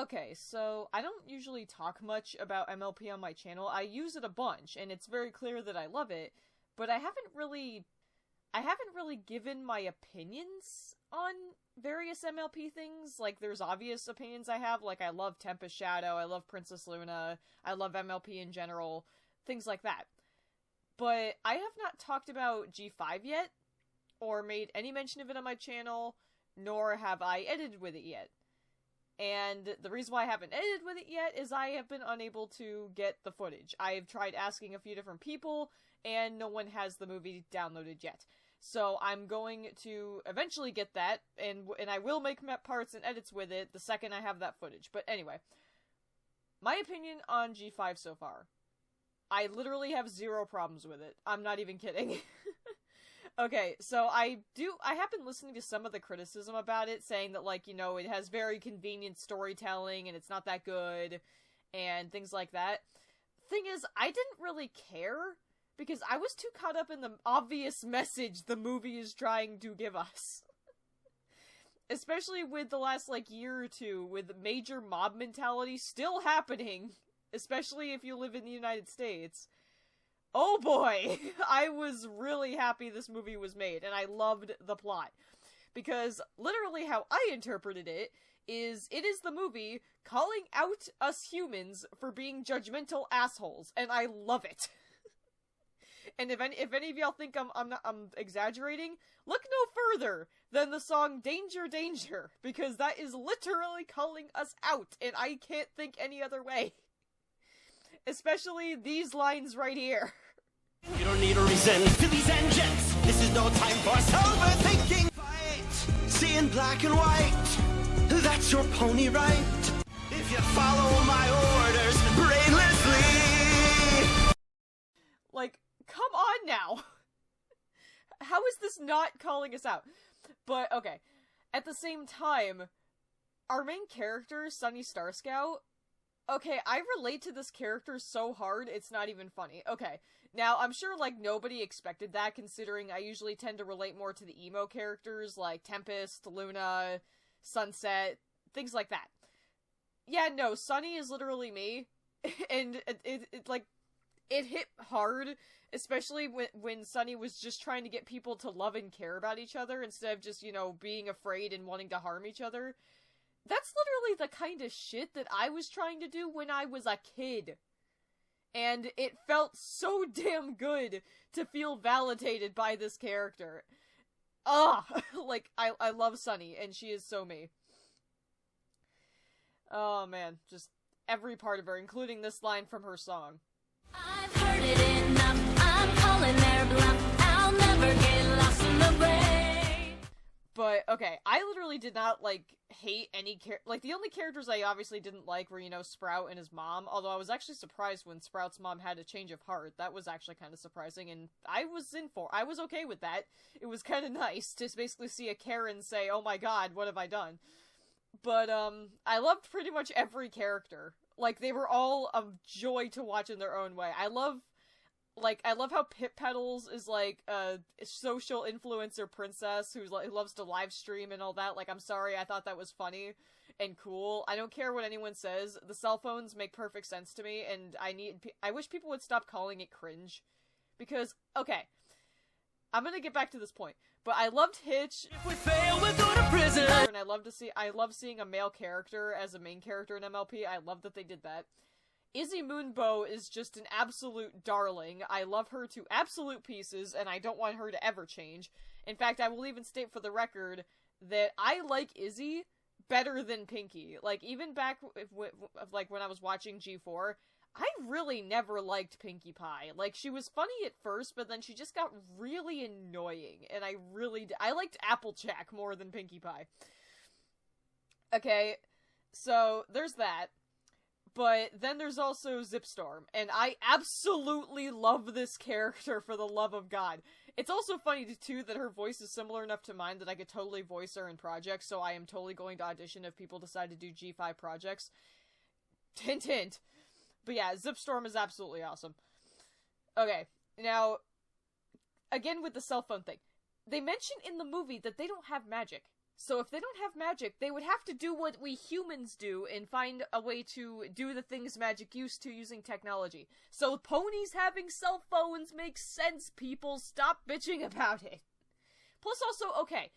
Okay, so I don't usually talk much about MLP on my channel. I use it a bunch, and it's very clear that I love it, but I haven't really given my opinions on various MLP things. Like, there's obvious opinions I have, like I love Tempest Shadow, I love Princess Luna, I love MLP in general, things like that. But I have not talked about G5 yet, or made any mention of it on my channel, nor have I edited with it yet. And the reason why I haven't edited with it yet is I have been unable to get the footage. I've tried asking a few different people, and no one has the movie downloaded yet. So I'm going to eventually get that, and I will make parts and edits with it the second I have that footage. But anyway, my opinion on G5 so far. I literally have zero problems with it. I'm not even kidding. Okay, so I have been listening to some of the criticism about it, saying that, like, you know, it has very convenient storytelling, and it's not that good, and things like that. Thing is, I didn't really care, because I was too caught up in the obvious message the movie is trying to give us. Especially with the last, like, year or two, with major mob mentality still happening, especially if you live in the United States. Oh boy, I was really happy this movie was made, and I loved the plot. Because literally how I interpreted it is the movie calling out us humans for being judgmental assholes, and I love it. And if any of y'all think I'm exaggerating, look no further than the song Danger Danger, because that is literally calling us out, and I can't think any other way. Especially these lines right here. You don't need a reason to these engines. This is no time for sober thinking. Fight, see in black and white. That's your pony right. If you follow my orders brainlessly. Like, come on now. How is this not calling us out? But, okay. At the same time, our main character, Sunny Starscout, okay, I relate to this character so hard, it's not even funny. Okay, now, I'm sure, like, nobody expected that, considering I usually tend to relate more to the emo characters, like Tempest, Luna, Sunset, things like that. Yeah, no, Sunny is literally me, and it hit hard, especially when Sunny was just trying to get people to love and care about each other, instead of just, you know, being afraid and wanting to harm each other. That's literally the kind of shit that I was trying to do when I was a kid. And it felt so damn good to feel validated by this character. Like, I love Sunny, and she is so me. Oh man, just every part of her, including this line from her song. I've heard it enough, I'm calling their bluff, I'll never get lost in the rain. But, okay, I literally did not, like, hate any like, the only characters I obviously didn't like were, you know, Sprout and his mom, although I was actually surprised when Sprout's mom had a change of heart. That was actually kind of surprising, and I was okay with that. It was kind of nice to basically see a Karen say, oh my god, what have I done? But, I loved pretty much every character. Like, they were all a joy to watch in their own way. I love how Pip Petals is, like, a social influencer princess who loves to live stream and all that. Like, I'm sorry, I thought that was funny and cool. I don't care what anyone says. The cell phones make perfect sense to me, and I wish people would stop calling it cringe. Because, okay, I'm gonna get back to this point, but I loved Hitch. If we fail, we'll go to prison. And I love seeing a male character as a main character in MLP. I love that they did that. Izzy Moonbow is just an absolute darling. I love her to absolute pieces, and I don't want her to ever change. In fact, I will even state for the record that I like Izzy better than Pinkie. Like, even back, like, when I was watching G4, I really never liked Pinkie Pie. Like, she was funny at first, but then she just got really annoying, and I liked Applejack more than Pinkie Pie. Okay, so there's that. But then there's also Zipstorm, and I absolutely love this character for the love of God. It's also funny, too, that her voice is similar enough to mine that I could totally voice her in projects, so I am totally going to audition if people decide to do G5 projects. Hint, hint. But yeah, Zipstorm is absolutely awesome. Okay, now, again with the cell phone thing. They mention in the movie that they don't have magic. So if they don't have magic, they would have to do what we humans do and find a way to do the things magic used to using technology. So ponies having cell phones makes sense, people. Stop bitching about it. Plus also, okay,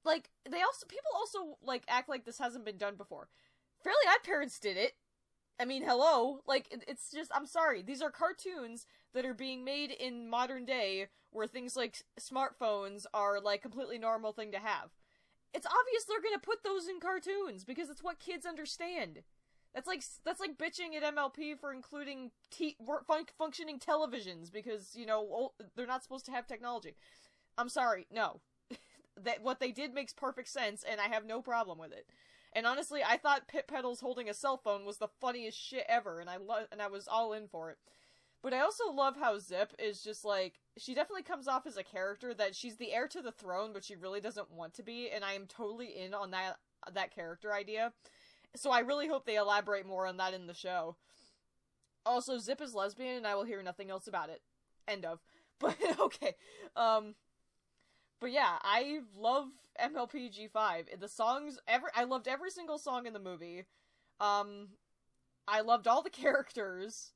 like, people also, like, act like this hasn't been done before. Fairly Odd Parents did it. I mean, hello? Like, it's just, I'm sorry, these are cartoons that are being made in modern day where things like smartphones are, like, completely normal thing to have. It's obvious they're gonna put those in cartoons, because it's what kids understand. That's like bitching at MLP for including functioning televisions, because, you know, they're not supposed to have technology. I'm sorry, no. What they did makes perfect sense, and I have no problem with it. And honestly, I thought Pit Pedals holding a cell phone was the funniest shit ever, and I was all in for it. But I also love how Zip is just like, she definitely comes off as a character that she's the heir to the throne, but she really doesn't want to be, and I am totally in on that character idea. So I really hope they elaborate more on that in the show. Also, Zip is lesbian, and I will hear nothing else about it. End of. But, okay. But yeah, I love MLP G5. The songs, I loved every single song in the movie. I loved all the characters.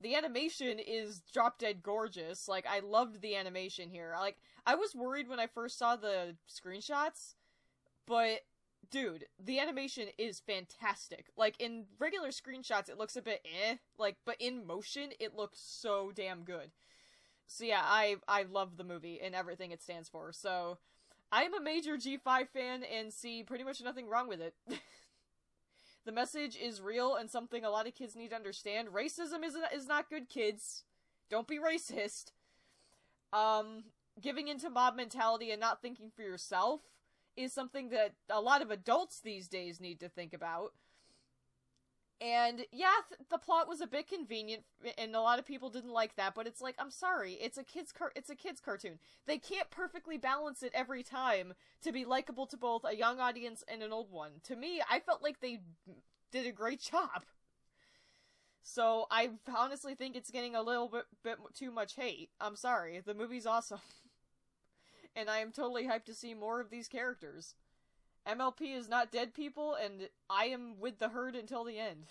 The animation is drop dead gorgeous. Like, I loved the animation here. Like, I was worried when I first saw the screenshots, but dude, the animation is fantastic. Like, in regular screenshots, it looks a bit like, but in motion, it looks so damn good. So yeah, I love the movie and everything it stands for. So, I'm a major G5 fan and see pretty much nothing wrong with it. The message is real and something a lot of kids need to understand. Racism is not good, kids. Don't be racist. Giving into mob mentality and not thinking for yourself is something that a lot of adults these days need to think about. And yeah, the plot was a bit convenient, and a lot of people didn't like that. But it's like, I'm sorry, it's a kids cartoon. They can't perfectly balance it every time to be likable to both a young audience and an old one. To me, I felt like they did a great job. So I honestly think it's getting a little bit too much hate. I'm sorry, the movie's awesome, and I am totally hyped to see more of these characters. MLP is not dead, people, and I am with the herd until the end.